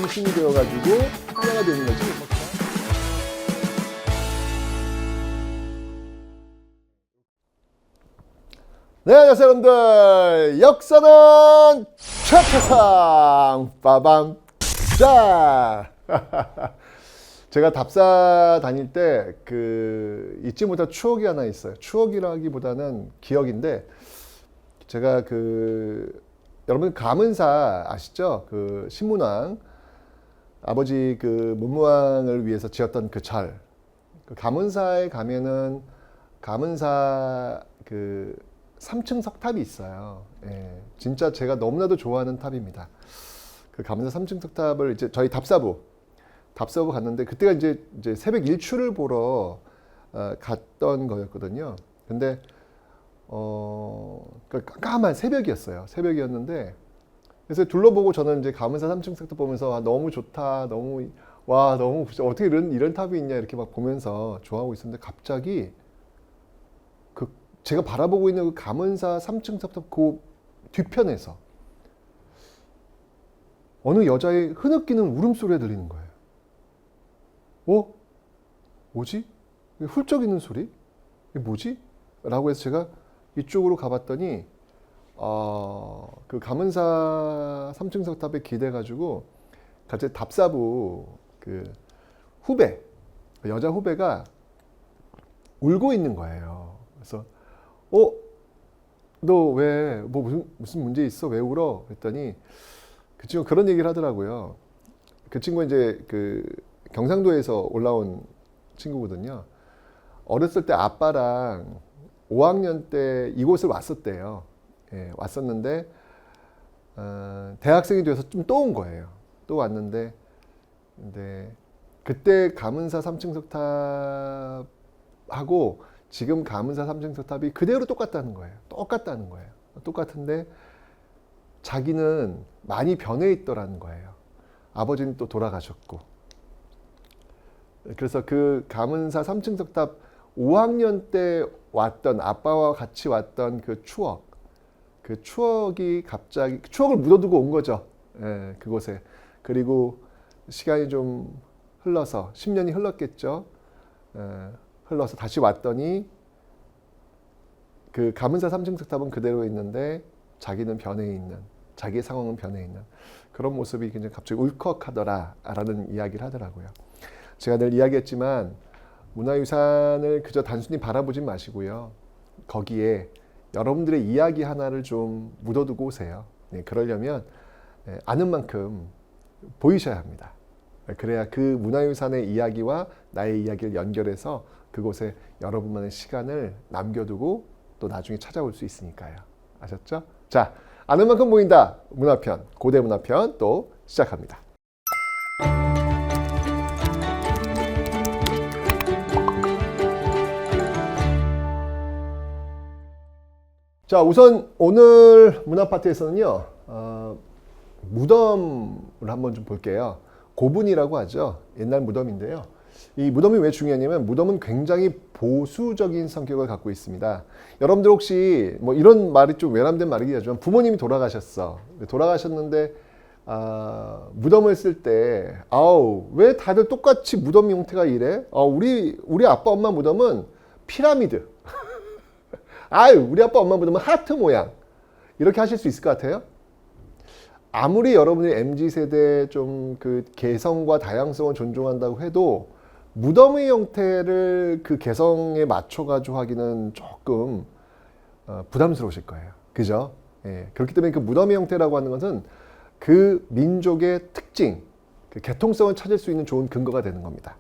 힘이 되어가지고 하나가 되는 거지. 네, 안녕하세요 여러분들. 역사는 최태상 빠밤. 자, 제가 답사 다닐 때 잊지 못할 추억이 하나 있어요. 추억이라기보다는 기억인데, 제가 여러분 가문사 아시죠? 신문왕, 아버지 문무왕을 위해서 지었던 그 절. 가문사에 가면은 가문사 3층 석탑이 있어요. 예, 진짜 제가 너무나도 좋아하는 탑입니다. 가문사 3층 석탑을 이제 저희 답사부 갔는데, 그때가 이제 새벽 일출을 보러 갔던 거였거든요. 근데 깜깜한 새벽이었어요. 새벽이었는데, 그래서 둘러보고 저는 이제 가문사 3층 석탑 보면서 너무 좋다, 너무 어떻게 이런 탑이 있냐 이렇게 막 보면서 좋아하고 있었는데, 갑자기 제가 바라보고 있는 가문사 3층 석탑 뒤편에서 어느 여자의 흐느끼는 울음소리가 들리는 거예요. 뭐지? 훌쩍이는 소리? 이게 뭐지? 라고 해서 제가 이쪽으로 가봤더니 가문사 3층 석탑에 기대가지고 같이 답사부 후배, 여자 후배가 울고 있는 거예요. 그래서 너 왜 무슨 문제 있어? 왜 울어? 그랬더니 그 친구 그런 얘기를 하더라고요. 그 친구가 이제 경상도에서 올라온 친구거든요. 어렸을 때 아빠랑 5학년 때 이곳을 왔었대요. 예, 왔었는데 대학생이 돼서 좀 또 온 거예요. 또 왔는데, 근데 그때 가문사 3층 석탑하고 지금 가문사 3층 석탑이 그대로 똑같다는 거예요. 똑같은데 자기는 많이 변해 있더라는 거예요. 아버지는 또 돌아가셨고. 그래서 가문사 3층 석탑 5학년 때 왔던, 아빠와 같이 왔던 추억이 갑자기 추억을 묻어두고 온 거죠. 예, 그곳에. 그리고 시간이 좀 흘러서 10년이 흘렀겠죠. 흘러서 다시 왔더니 가문사 3층 석탑은 그대로 있는데 자기는 변해 있는, 자기의 상황은 변해 있는 그런 모습이 굉장히 갑자기 울컥하더라라는 이야기를 하더라고요. 제가 늘 이야기했지만 문화유산을 그저 단순히 바라보진 마시고요. 거기에 여러분들의 이야기 하나를 좀 묻어두고 오세요. 네, 그러려면 아는 만큼 보이셔야 합니다. 그래야 그 문화유산의 이야기와 나의 이야기를 연결해서 그곳에 여러분만의 시간을 남겨두고 또 나중에 찾아올 수 있으니까요. 아셨죠? 자, 아는 만큼 보인다. 문화편, 고대 문화편 또 시작합니다. 자, 우선 오늘 문화 파트에서는요, 무덤을 한번 좀 볼게요. 고분이라고 하죠. 옛날 무덤인데요. 이 무덤이 왜 중요하냐면, 무덤은 굉장히 보수적인 성격을 갖고 있습니다. 여러분들 혹시 이런 말이 좀 외람된 말이긴 하지만, 부모님이 돌아가셨어. 돌아가셨는데 무덤을 쓸 때 왜 다들 똑같이 무덤 형태가 이래? 우리 아빠 엄마 무덤은 피라미드. 우리 아빠 엄마 무덤은 하트 모양. 이렇게 하실 수 있을 것 같아요? 아무리 여러분이 MZ세대 좀 개성과 다양성을 존중한다고 해도 무덤의 형태를 개성에 맞춰가지고 하기는 조금 부담스러우실 거예요. 그죠? 예. 그렇기 때문에 무덤의 형태라고 하는 것은 그 민족의 특징, 개통성을 찾을 수 있는 좋은 근거가 되는 겁니다.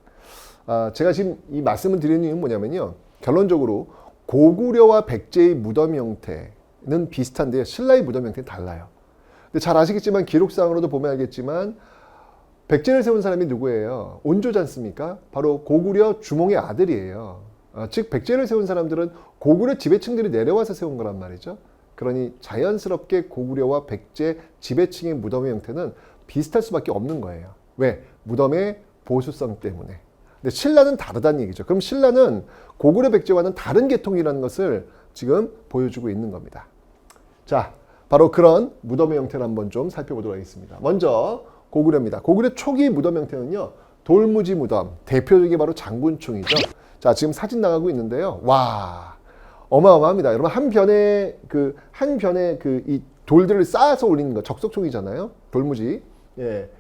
제가 지금 이 말씀을 드리는 이유는 뭐냐면요. 결론적으로 고구려와 백제의 무덤 형태는 비슷한데 신라의 무덤 형태는 달라요. 근데 잘 아시겠지만, 기록상으로도 보면 알겠지만, 백제를 세운 사람이 누구예요? 온조지 않습니까? 바로 고구려 주몽의 아들이에요. 즉 백제를 세운 사람들은 고구려 지배층들이 내려와서 세운 거란 말이죠. 그러니 자연스럽게 고구려와 백제 지배층의 무덤의 형태는 비슷할 수밖에 없는 거예요. 왜? 무덤의 보수성 때문에. 근데 신라는 다르다는 얘기죠. 그럼 신라는 고구려 백제와는 다른 계통이라는 것을 지금 보여주고 있는 겁니다. 자, 바로 그런 무덤의 형태를 한번 좀 살펴보도록 하겠습니다. 먼저 고구려입니다. 고구려 초기 무덤 형태는요. 돌무지 무덤, 대표적인 게 바로 장군총이죠. 자, 지금 사진 나가고 있는데요. 와, 어마어마합니다. 여러분 한 변에 이 돌들을 쌓아서 올리는 거 적석총이잖아요. 돌무지. 예.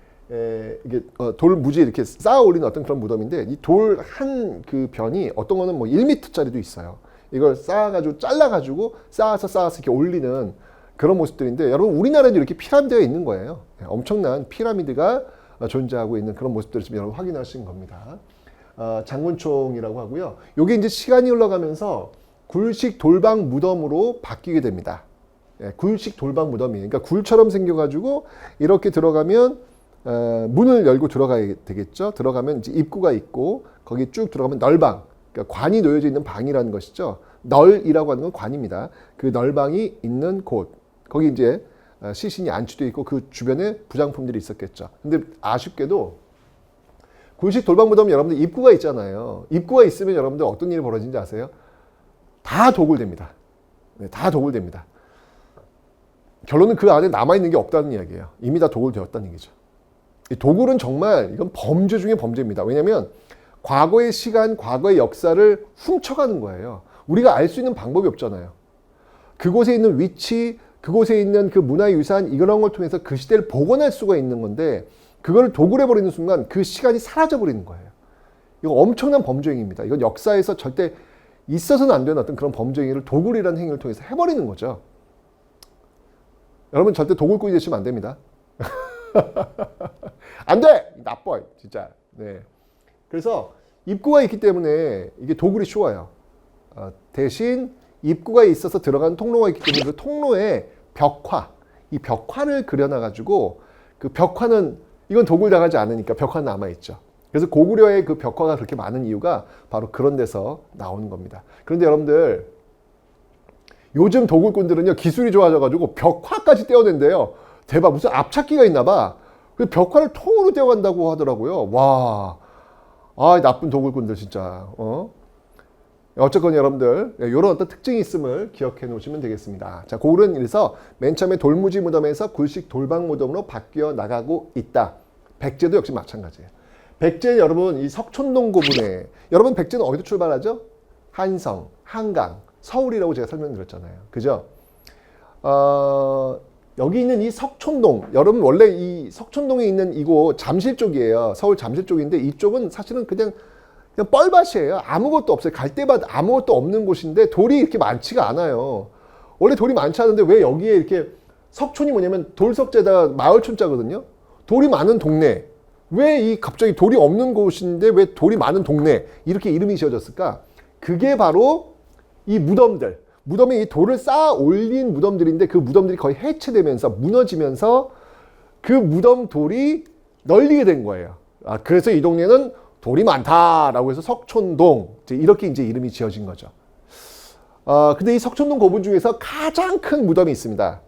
이게 돌무지 이렇게 쌓아 올리는 어떤 그런 무덤인데 이 돌 한 그 변이 어떤 거는 뭐 1m짜리도 있어요. 이걸 쌓아가지고 잘라가지고 쌓아서 이렇게 올리는 그런 모습들인데 여러분 우리나라에도 이렇게 피라미드가 있는 거예요. 엄청난 피라미드가 존재하고 있는 그런 모습들을 지금 여러분 확인하시는 겁니다. 장군총이라고 하고요. 이게 이제 시간이 흘러가면서 굴식 돌방 무덤으로 바뀌게 됩니다. 굴식 돌방 무덤이에요. 그러니까 굴처럼 생겨가지고 이렇게 들어가면 문을 열고 들어가야 되겠죠. 들어가면 이제 입구가 있고 거기 쭉 들어가면 널방, 그러니까 관이 놓여져 있는 방이라는 것이죠. 널이라고 하는 건 관입니다. 그 널방이 있는 곳, 거기 이제 시신이 안치되어 있고 그 주변에 부장품들이 있었겠죠. 근데 아쉽게도 굴식 돌방 무덤 여러분들 입구가 있잖아요. 입구가 있으면 여러분들 어떤 일이 벌어지는지 아세요? 다 도굴됩니다. 네, 다 도굴됩니다. 결론은 그 안에 남아있는 게 없다는 이야기예요. 이미 다 도굴되었다는 얘기죠. 이 도굴은 정말 이건 범죄 중에 범죄입니다. 왜냐하면 과거의 시간, 과거의 역사를 훔쳐가는 거예요. 우리가 알 수 있는 방법이 없잖아요. 그곳에 있는 위치, 그곳에 있는 그 문화유산 이런 걸 통해서 그 시대를 복원할 수가 있는 건데 그걸 도굴해버리는 순간 그 시간이 사라져버리는 거예요. 이거 엄청난 범죄행위입니다. 이건 역사에서 절대 있어서는 안 되는 어떤 그런 범죄행위를 도굴이라는 행위를 통해서 해버리는 거죠. 여러분 절대 도굴꾼이 되시면 안 됩니다. 안 돼! 나빠 진짜. 네. 그래서 입구가 있기 때문에 이게 도굴이 쉬워요. 대신 입구가 있어서 들어가는 통로가 있기 때문에 그 통로에 벽화, 이 벽화를 그려놔가지고 그 벽화는 이건 도굴당하지 않으니까 벽화는 남아있죠. 그래서 고구려의 그 벽화가 그렇게 많은 이유가 바로 그런 데서 나오는 겁니다. 그런데 여러분들 요즘 도굴꾼들은요 기술이 좋아져가지고 벽화까지 떼어낸대요. 대박, 무슨 압착기가 있나 봐. 그 벽화를 통으로 떼어간다고 하더라고요. 와, 나쁜 도굴꾼들 진짜. 어쨌건 여러분들 이런 어떤 특징이 있음을 기억해 놓으시면 되겠습니다. 자, 고구려는 이래서 맨 처음에 돌무지 무덤에서 굴식 돌방 무덤으로 바뀌어 나가고 있다. 백제도 역시 마찬가지예요. 백제 여러분 이 석촌동 고분에 여러분 백제는 어디서 출발하죠? 한성, 한강, 서울이라고 제가 설명드렸잖아요. 그죠? 여기 있는 이 석촌동, 여러분 원래 이 석촌동에 있는 이곳 잠실 쪽이에요. 서울 잠실 쪽인데 이쪽은 사실은 그냥 뻘밭이에요. 아무것도 없어요. 갈대밭 아무것도 없는 곳인데 돌이 이렇게 많지가 않아요. 원래 돌이 많지 않은데 왜 여기에 이렇게 석촌이 뭐냐면 돌석제다 마을촌자거든요. 돌이 많은 동네. 왜 이 갑자기 돌이 없는 곳인데 왜 돌이 많은 동네 이렇게 이름이 지어졌을까? 그게 바로 이 무덤들. 무덤에 이 돌을 쌓아 올린 무덤들인데 그 무덤들이 거의 해체되면서 무너지면서 그 무덤 돌이 널리게 된 거예요. 그래서 이 동네는 돌이 많다라고 해서 석촌동 이렇게 이제 이름이 지어진 거죠. 근데 이 석촌동 고분 중에서 가장 큰 무덤이 있습니다.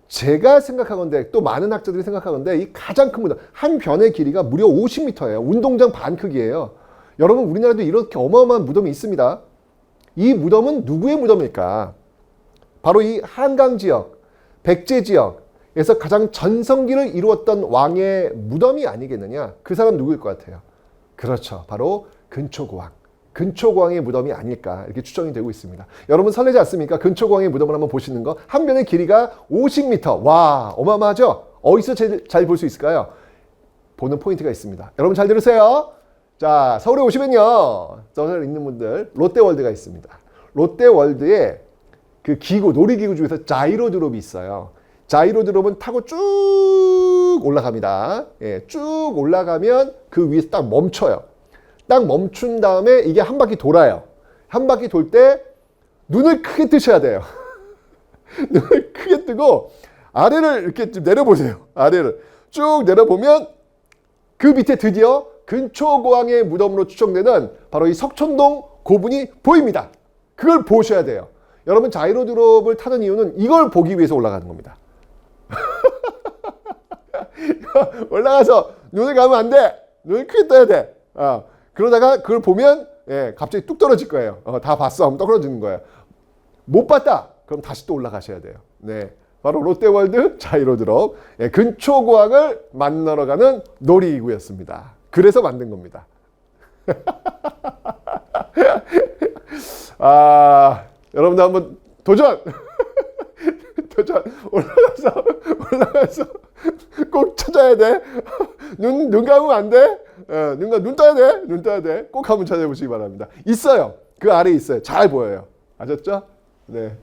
제가 생각하건대 또 많은 학자들이 생각하건대 이 가장 큰 무덤 한 변의 길이가 무려 50m예요. 운동장 반 크기예요. 여러분 우리나라도 이렇게 어마어마한 무덤이 있습니다. 이 무덤은 누구의 무덤일까? 바로 이 한강 지역, 백제 지역에서 가장 전성기를 이루었던 왕의 무덤이 아니겠느냐? 그 사람 누구일 것 같아요? 그렇죠. 바로 근초고왕. 근초고왕의 무덤이 아닐까 이렇게 추정이 되고 있습니다. 여러분 설레지 않습니까? 근초고왕의 무덤을 한번 보시는 거. 한 변의 길이가 50m. 와, 어마어마하죠? 어디서 잘 볼 수 있을까요? 보는 포인트가 있습니다. 여러분 잘 들으세요. 자, 서울에 오시면요. 서울에 있는 분들 롯데월드가 있습니다. 롯데월드에 그 기구, 놀이기구 중에서 자이로드롭이 있어요. 자이로드롭은 타고 쭉 올라갑니다. 예, 쭉 올라가면 그 위에서 딱 멈춰요. 딱 멈춘 다음에 이게 한 바퀴 돌아요. 한 바퀴 돌 때 눈을 크게 뜨셔야 돼요. 눈을 크게 뜨고 아래를 이렇게 좀 내려보세요. 아래를 쭉 내려보면 그 밑에 드디어 근초고왕의 무덤으로 추정되는 바로 이 석촌동 고분이 보입니다. 그걸 보셔야 돼요. 여러분 자이로드롭을 타는 이유는 이걸 보기 위해서 올라가는 겁니다. 올라가서 눈을 감으면 안 돼. 눈을 크게 떠야 돼. 그러다가 그걸 보면 갑자기 뚝 떨어질 거예요. 다 봤어 하면 떨어지는 거예요. 못 봤다. 그럼 다시 또 올라가셔야 돼요. 네. 바로 롯데월드 자이로드롭 근초고학을 만나러 가는 놀이기구였습니다. 그래서 만든 겁니다. 여러분들 한번 도전! 도전! 올라가서 꼭 찾아야 돼. 눈 감으면 안 돼. 눈 떠야 돼. 눈 떠야 돼. 꼭 한번 찾아보시기 바랍니다. 있어요. 그 아래에 있어요. 잘 보여요. 아셨죠? 네.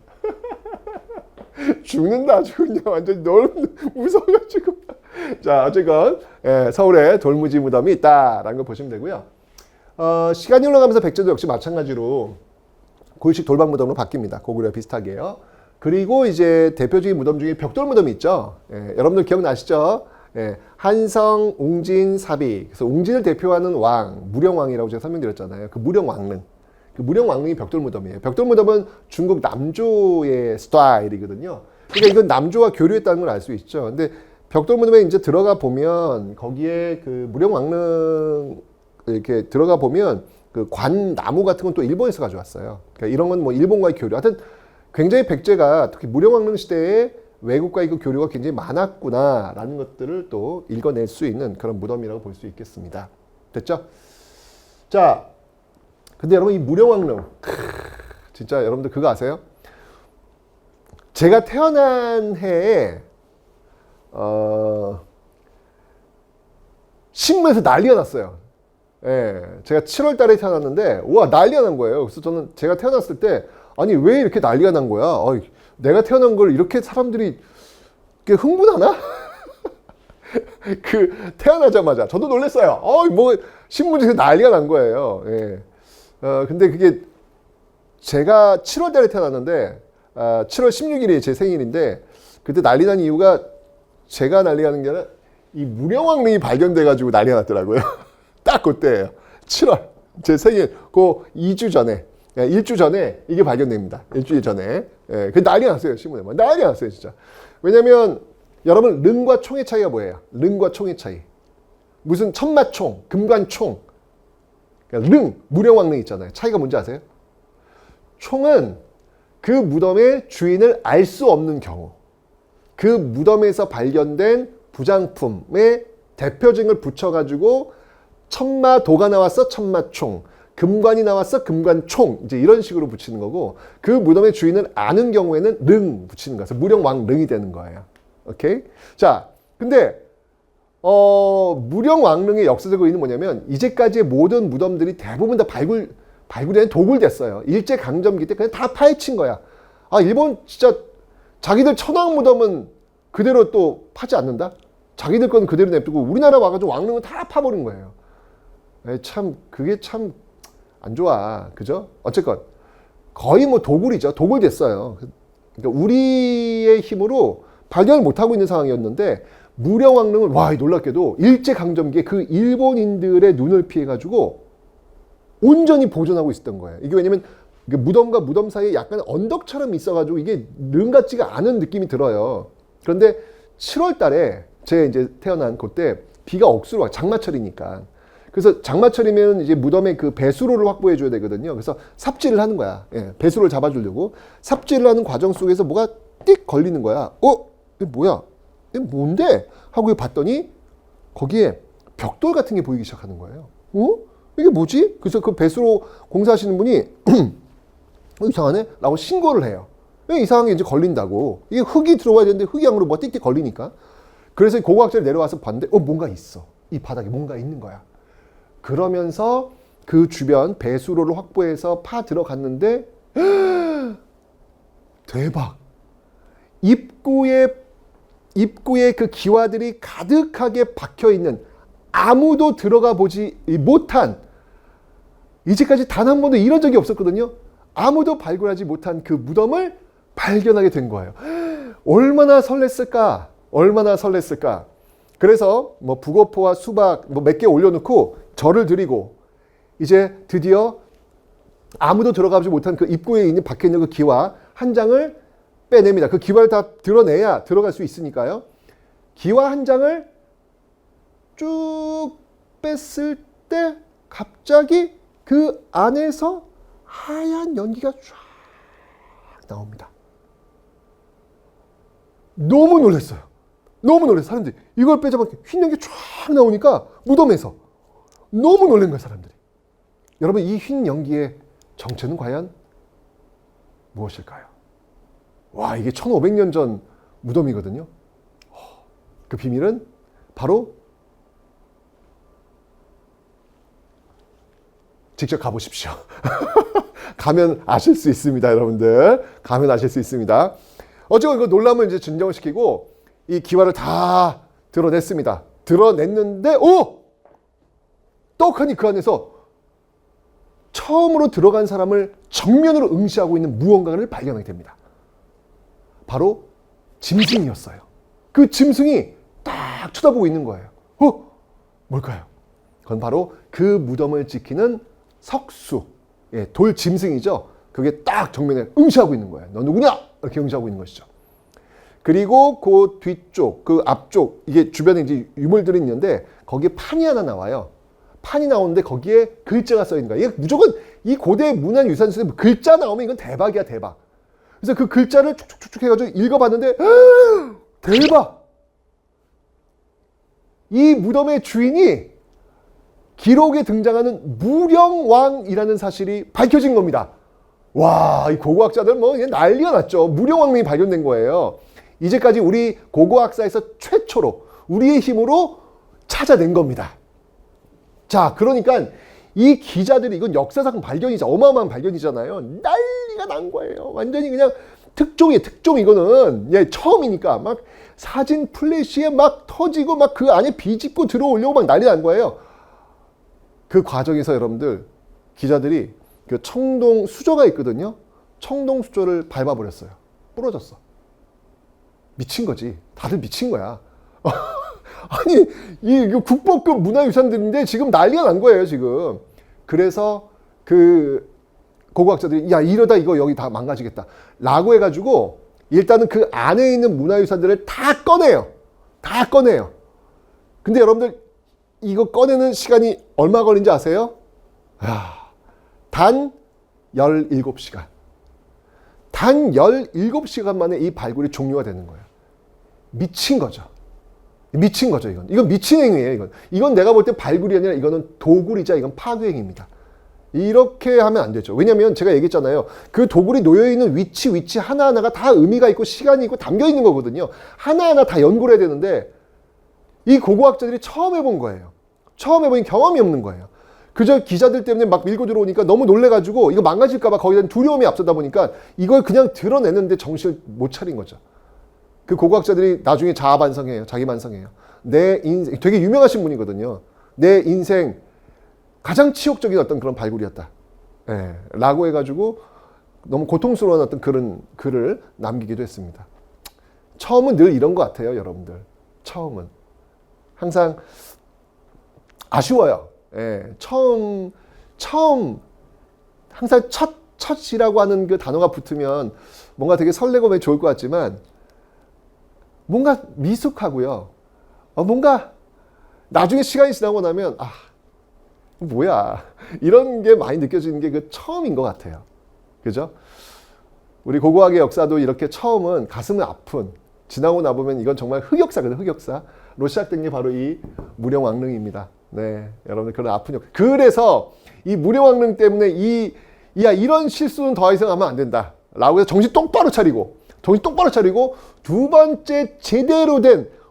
죽는다. 아주 그냥 완전 너무 무서워가지고. 자, 어쨌건 서울에 돌무지 무덤이 있다라는 걸 보시면 되고요. 시간이 흘러가면서 백제도 역시 마찬가지로 고유식 돌방 무덤으로 바뀝니다. 고구려 비슷하게요. 그리고 이제 대표적인 무덤 중에 벽돌 무덤이 있죠. 여러분들 기억나시죠? 한성, 웅진, 사비. 그래서 웅진을 대표하는 왕, 무령왕이라고 제가 설명드렸잖아요. 그 무령왕릉. 그 무령왕릉이 벽돌 무덤이에요. 벽돌 무덤은 중국 남조의 스타일이거든요. 그러니까 이건 남조와 교류했다는 걸 알 수 있죠. 근데 벽돌 무덤에 이제 들어가 보면 거기에 그 무령왕릉 이렇게 들어가 보면 그 관 나무 같은 건 또 일본에서 가져왔어요. 그러니까 이런 건 뭐 일본과의 교류. 하여튼 굉장히 백제가 특히 무령왕릉 시대에 외국과의 그 교류가 굉장히 많았구나라는 것들을 또 읽어낼 수 있는 그런 무덤이라고 볼 수 있겠습니다. 됐죠? 자, 근데 여러분 이 무령왕릉 진짜 여러분들 그거 아세요? 제가 태어난 해에 신문에서 난리가 났어요. 제가 7월 달에 태어났는데 와 난리가 난 거예요. 그래서 저는 제가 태어났을 때 아니 왜 이렇게 난리가 난 거야? 내가 태어난 걸 이렇게 사람들이 흥분하나? 그 태어나자마자 저도 놀랐어요. 뭐 신문에서 난리가 난 거예요. 근데 그게 제가 7월 달에 태어났는데 7월 16일이 제 생일인데 그때 난리 난 이유가 제가 난리 나는 게 아니라 이 무령왕릉이 발견돼가지고 난리가 났더라고요. 딱 그때예요. 7월 제 생일 그 2주 전에 1주 전에 이게 발견됩니다. 일주일 전에. 그 난리 났어요. 신문에. 난리 났어요. 진짜. 왜냐면 여러분 릉과 총의 차이가 뭐예요? 릉과 총의 차이. 무슨 천마총, 금관총. 그러니까 릉, 무령왕릉 있잖아요. 차이가 뭔지 아세요? 총은 그 무덤의 주인을 알 수 없는 경우 그 무덤에서 발견된 부장품의 대표증을 붙여가지고 천마도가 나왔어 천마총, 금관이 나왔어 금관총 이제 이런 식으로 붙이는 거고 그 무덤의 주인을 아는 경우에는 릉 붙이는 거예요. 무령왕릉이 되는 거예요. 오케이? 자, 근데 무령왕릉의 역사적 의미는 뭐냐면 이제까지의 모든 무덤들이 대부분 다 발굴된 도굴됐어요. 일제강점기 때 그냥 다 파헤친 거야. 일본 진짜 자기들 천황 무덤은 그대로 또 파지 않는다? 자기들 건 그대로 냅두고 우리나라 와가지고 왕릉은 다 파버린 거예요. 참 그게 참 안 좋아. 그죠? 어쨌건 거의 뭐 도굴이죠. 도굴됐어요. 그러니까 우리의 힘으로 발견을 못하고 있는 상황이었는데 무령왕릉은 와 놀랍게도 일제강점기에 그 일본인들의 눈을 피해가지고 온전히 보존하고 있었던 거예요. 이게 왜냐면 무덤과 무덤 사이에 약간 언덕처럼 있어가지고 이게 릉 같지가 않은 느낌이 들어요. 그런데 7월 달에 제가 이제 태어난 그때 비가 억수로 와. 장마철이니까. 그래서 장마철이면 이제 무덤에 그 배수로를 확보해 줘야 되거든요. 그래서 삽질을 하는 거야. 배수로를 잡아주려고. 삽질을 하는 과정 속에서 뭐가 띡 걸리는 거야. 이게 뭐야? 이게 뭔데? 하고 봤더니 거기에 벽돌 같은 게 보이기 시작하는 거예요. 이게 뭐지? 그래서 그 배수로 공사하시는 분이 이상하네? 라고 신고를 해요. 이상한 게 이제 걸린다고. 이게 흙이 들어와야 되는데 흙이 안으로 뭐 띡띡 걸리니까. 그래서 고고학자를 내려와서 봤는데 뭔가 있어. 이 바닥에 뭔가 있는 거야. 그러면서 그 주변 배수로를 확보해서 파 들어갔는데 대박. 입구에 그 기와들이 가득하게 박혀 있는 아무도 들어가 보지 못한 이제까지 단 한 번도 이런 적이 없었거든요. 아무도 발굴하지 못한 그 무덤을 발견하게 된 거예요. 얼마나 설렜을까? 얼마나 설렜을까? 그래서 뭐 북어포와 수박 뭐 몇 개 올려놓고 절을 드리고 이제 드디어 아무도 들어가지 못한 그 입구에 있는 박혀있는 그 기와 한 장을 빼냅니다. 그 기와를 다 드러내야 들어갈 수 있으니까요. 기와 한 장을 쭉 뺐을 때 갑자기 그 안에서 하얀 연기가 쫙 나옵니다. 너무 놀랐어요. 너무 놀랐어요. 사람들이 이걸 빼자마자 흰 연기 쫙 나오니까 무덤에서 너무 놀란 거예요, 사람들이. 여러분, 이 흰 연기의 정체는 과연 무엇일까요? 와, 이게 1500년 전 무덤이거든요. 그 비밀은 바로 직접 가보십시오. 가면 아실 수 있습니다, 여러분들. 가면 아실 수 있습니다. 어쨌건 그 놀람을 이제 진정을 시키고 이 기와를 다 드러냈습니다. 드러냈는데, 떡하니 그 안에서 처음으로 들어간 사람을 정면으로 응시하고 있는 무언가를 발견하게 됩니다. 바로 짐승이었어요. 그 짐승이 딱 쳐다보고 있는 거예요. 뭘까요? 그건 바로 그 무덤을 지키는 석수, 돌 짐승이죠. 그게 딱 정면에 응시하고 있는 거예요. 너 누구냐? 이렇게 응시하고 있는 것이죠. 그리고 그 뒤쪽, 그 앞쪽, 이게 주변에 이제 유물들이 있는데 거기에 판이 하나 나와요. 판이 나오는데 거기에 글자가 써 있는 거야. 이게 무조건 이 고대 문화유산에서 글자 나오면 이건 대박이야, 대박. 그래서 그 글자를 쭉쭉쭉 해가지고 읽어봤는데, 대박! 이 무덤의 주인이 기록에 등장하는 무령왕이라는 사실이 밝혀진 겁니다. 와, 이 고고학자들 뭐 난리가 났죠. 무령왕릉이 발견된 거예요. 이제까지 우리 고고학사에서 최초로 우리의 힘으로 찾아낸 겁니다. 자, 그러니까 이 기자들이, 이건 역사상 발견이자 어마어마한 발견이잖아요. 난리가 난 거예요. 완전히 그냥 특종이에요. 특종. 이거는 처음이니까 막 사진 플래시에 막 터지고 막 그 안에 비집고 들어오려고 막 난리 난 거예요. 그 과정에서 여러분들, 기자들이 그 청동 수조가 있거든요. 청동 수조를 밟아버렸어요. 부러졌어. 미친 거지. 다들 미친 거야. 아니, 이 국보급 문화유산들인데 지금 난리가 난 거예요, 지금. 그래서 그 고고학자들이, 야, 이러다 이거 여기 다 망가지겠다 라고 해가지고 일단은 그 안에 있는 문화유산들을 다 꺼내요. 다 꺼내요. 근데 여러분들, 이거 꺼내는 시간이 얼마 걸린지 아세요? 단 17시간. 단 17시간 만에 이 발굴이 종료가 되는 거예요. 미친 거죠. 미친 거죠, 이건. 이건 미친 행위예요, 이건. 이건 내가 볼 때 발굴이 아니라 이거는 도굴이자 이건 파괴행위입니다. 이렇게 하면 안 되죠. 왜냐면 제가 얘기했잖아요. 그 도굴이 놓여있는 위치 하나하나가 다 의미가 있고 시간이 있고 담겨 있는 거거든요. 하나하나 다 연구를 해야 되는데 이 고고학자들이 처음 해본 거예요. 처음 해보니 경험이 없는 거예요. 그저 기자들 때문에 막 밀고 들어오니까 너무 놀래가지고 이거 망가질까봐 거기에 대한 두려움이 앞서다 보니까 이걸 그냥 드러내는데 정신을 못 차린 거죠. 그 고고학자들이 나중에 자아 반성해요. 자기 반성해요. 내 인생, 되게 유명하신 분이거든요. 내 인생 가장 치욕적인 어떤 그런 발굴이었다. 라고 해가지고 너무 고통스러운 어떤 그런 글을 남기기도 했습니다. 처음은 늘 이런 것 같아요, 여러분들. 처음은. 항상 아쉬워요. 처음, 항상 첫이라고 하는 그 단어가 붙으면 뭔가 되게 설레고 좋을 것 같지만 뭔가 미숙하고요. 뭔가 나중에 시간이 지나고 나면 뭐야, 이런 게 많이 느껴지는 게 그 처음인 것 같아요. 그죠? 우리 고고학의 역사도 이렇게 처음은 가슴은 아픈, 지나고 나보면 이건 정말 흑역사거든요. 흑역사로 시작된 게 바로 이 무령왕릉입니다. 네, 여러분들 그런 아픈 역사. 그래서 이 무령왕릉 때문에 이런 실수는 더 이상 하면 안 된다 라고 해서 정신 똑바로 차리고 두 번째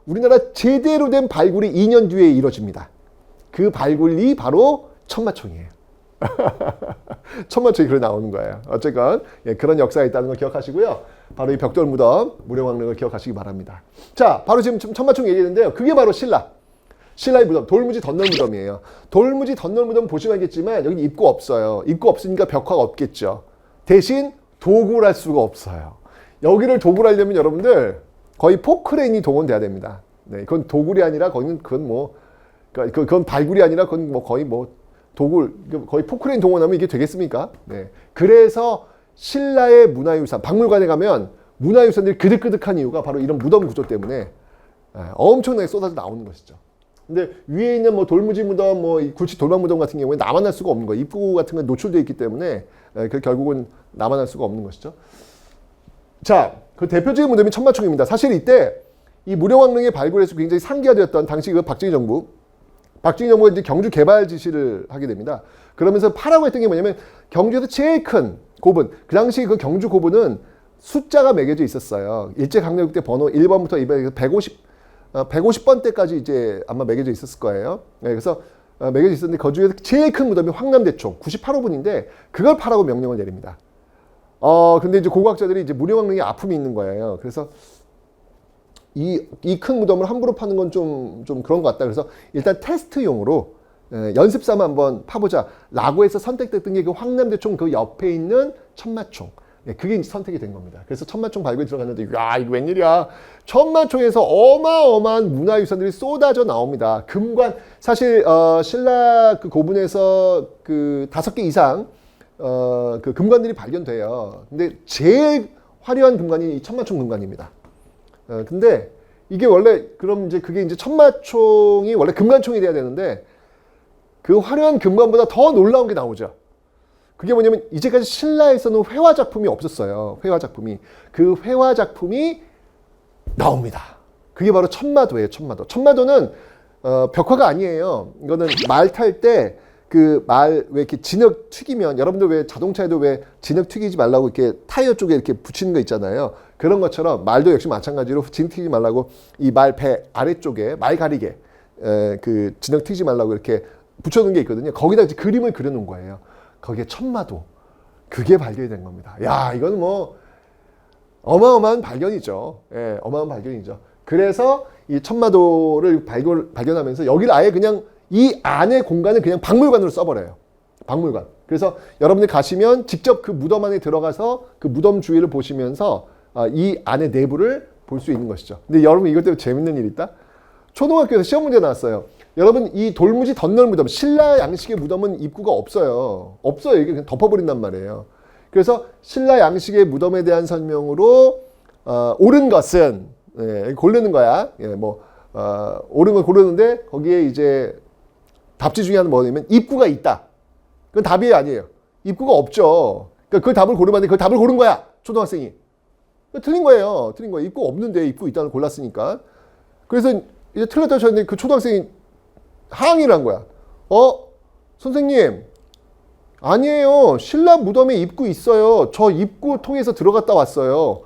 우리나라 제대로 된 발굴이 2년 뒤에 이루어집니다. 그 발굴이 바로 천마총이에요. 천마총이 그래 나오는 거예요. 어쨌건 그런 역사가 있다는 걸 기억하시고요. 바로 이 벽돌 무덤, 무령왕릉을 기억하시기 바랍니다. 자, 바로 지금 천마총 얘기했는데요. 그게 바로 신라의 무덤, 돌무지 덧널 무덤이에요. 돌무지 덧널 무덤 보시면 알겠지만 여기 입구 없어요. 입구 없으니까 벽화가 없겠죠. 대신 도굴할 수가 없어요. 여기를 도굴하려면 여러분들 거의 포크레인이 동원돼야 됩니다. 네, 그건 도굴이 아니라 그건 발굴이 아니라 그건 거의 도굴, 거의 포크레인 동원하면 이게 되겠습니까? 네. 그래서 신라의 문화유산, 박물관에 가면 문화유산들이 그득그득한 이유가 바로 이런 무덤 구조 때문에 엄청나게 쏟아져 나오는 것이죠. 근데 위에 있는 돌무지 무덤, 굴치 돌망 무덤 같은 경우에 남아날 수가 없는 거예요. 입구 같은 건 노출되어 있기 때문에 결국은 남아날 수가 없는 것이죠. 자, 그 대표적인 무덤이 천마총입니다. 사실 이때 이 무령왕릉의 발굴에서 굉장히 상기화되었던 당시 그 박정희 정부가 이제 경주 개발 지시를 하게 됩니다. 그러면서 파라고 했던 게 뭐냐면 경주에서 제일 큰 고분, 그 당시 그 경주 고분은 숫자가 매겨져 있었어요. 일제강점기 때 번호 1번부터 150번대까지 이제 아마 매겨져 있었을 거예요. 네, 그래서 매겨져 있었는데 그 중에서 제일 큰 무덤이 황남대총 98호분인데 그걸 파라고 명령을 내립니다. 근데 이제 고고학자들이 이제 무령왕릉에 아픔이 있는 거예요. 그래서 이 큰 무덤을 함부로 파는 건 좀 그런 것 같다. 그래서 일단 테스트용으로 연습 삼아 한번 파보자 라고 해서 선택됐던 게 그 황남대총 그 옆에 있는 천마총. 그게 이제 선택이 된 겁니다. 그래서 천마총 발굴에 들어갔는데 야 이거 웬일이야. 천마총에서 어마어마한 문화유산들이 쏟아져 나옵니다. 금관 사실 신라 그 고분에서 그 5개 이상 그 금관들이 발견돼요. 근데 제일 화려한 금관이 이 천마총 금관입니다. 근데 이게 원래 그럼 이제 그게 이제 천마총이 원래 금관총이 돼야 되는데 그 화려한 금관보다 더 놀라운 게 나오죠. 그게 뭐냐면 이제까지 신라에서는 회화 작품이 없었어요. 회화 작품이. 그 회화 작품이 나옵니다. 그게 바로 천마도예요. 천마도. 천마도는 벽화가 아니에요. 이거는 말 탈 때 그 말 왜 이렇게 진흙 튀기면 여러분들 왜 자동차에도 왜 진흙 튀기지 말라고 이렇게 타이어 쪽에 이렇게 붙이는 거 있잖아요. 그런 것처럼 말도 역시 마찬가지로 진흙 튀기지 말라고 이 말 배 아래쪽에 말 가리개 그 진흙 튀기지 말라고 이렇게 붙여놓은 게 있거든요. 거기다 이제 그림을 그려놓은 거예요. 거기에 천마도. 그게 발견이 된 겁니다. 야, 이건 뭐 어마어마한 발견이죠. 예, 어마어마한 발견이죠. 그래서 이 천마도를 발견하면서 여기를 아예 그냥 이 안의 공간을 그냥 박물관으로 써버려요. 박물관. 그래서 여러분들 가시면 직접 그 무덤 안에 들어가서 그 무덤 주위를 보시면서 이 안의 내부를 볼 수 있는 것이죠. 근데 여러분 이것 때문에 재밌는 일이 있다? 초등학교에서 시험 문제 나왔어요. 여러분 이 돌무지 덧널 무덤, 신라 양식의 무덤은 입구가 없어요. 없어요. 이게 그냥 덮어버린단 말이에요. 그래서 신라 양식의 무덤에 대한 설명으로 옳은 것은 고르는 거야. 옳은 걸 고르는데 거기에 이제 답지 중에 하나는 뭐냐면 입구가 있다. 그건 답이 아니에요. 입구가 없죠. 그러니까 그 답을 고르면 그 답을 고른 거야. 초등학생이. 틀린 거예요. 틀린 거예요. 입구 없는데 입구 있다는 걸 골랐으니까. 그래서 이제 틀렸다고 쳤는데 그 초등학생이 항의를 한 거야. 선생님, 아니에요. 신라 무덤에 입구 있어요. 저 입구 통해서 들어갔다 왔어요.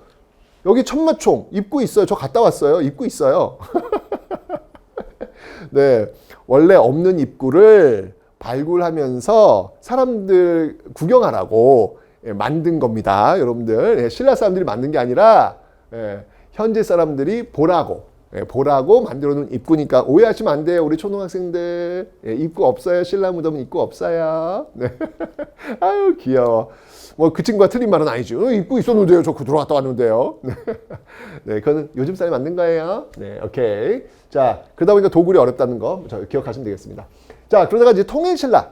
여기 천마총 입구 있어요. 저 갔다 왔어요. 입구 있어요. 네, 원래 없는 입구를 발굴하면서 사람들 구경하라고 만든 겁니다. 여러분들, 신라 사람들이 만든 게 아니라 현재 사람들이 보라고 만들어 놓은 입구니까 오해하시면 안 돼요. 우리 초등학생들. 입구 없어요. 신라 무덤은 입구 없어요. 네. 아유 귀여워. 뭐 그 친구가 틀린 말은 아니죠. 입구 있었는데요. 저 들어갔다 왔는데요. 네, 그거는 요즘 사람이 만든 거예요. 네, 오케이. 자, 그러다 보니까 도굴이 어렵다는 거 기억하시면 되겠습니다. 자, 그러다가 이제 통일신라로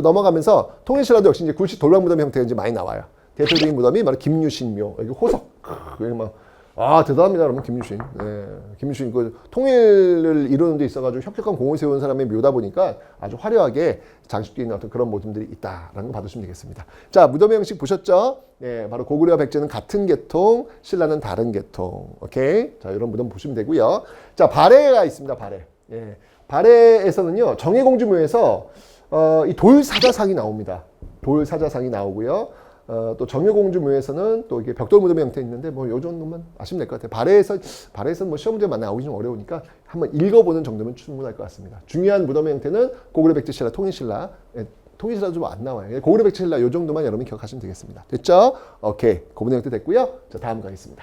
넘어가면서 통일신라도 역시 이제 굴식 돌방 무덤 형태가 이제 많이 나와요. 대표적인 무덤이 바로 김유신묘. 여기 호석. 여기 막 대단합니다, 여러분. 김유신. 네, 김유신 그 통일을 이루는 데 있어가지고 혁혁한 공을 세운 사람의 묘다 보니까 아주 화려하게 장식되어 있는 어떤 그런 모습들이 있다라는 거 봐주시면 되겠습니다. 자, 무덤의 형식 보셨죠? 네, 바로 고구려와 백제는 같은 계통, 신라는 다른 계통. 오케이. 자, 이런 무덤 보시면 되고요. 자, 발해가 있습니다, 발해. 예. 발해에서는요, 정예공주묘에서 이 돌사자상이 나옵니다. 돌사자상이 나오고요. 또 정예공주묘에서는 또 이게 벽돌 무덤의 형태 있는데 뭐 요 정도만 아시면 될 것 같아요. 발해에서는 뭐 시험 문제 나오기 좀 어려우니까 한번 읽어보는 정도면 충분할 것 같습니다. 중요한 무덤의 형태는 고구려 백제 신라 통일신라. 통일신라도 좀 안 나와요. 고구려 백제 신라 요 정도만 여러분 기억하시면 되겠습니다. 됐죠? 오케이. 고분의 형태 됐고요. 자, 다음 가겠습니다.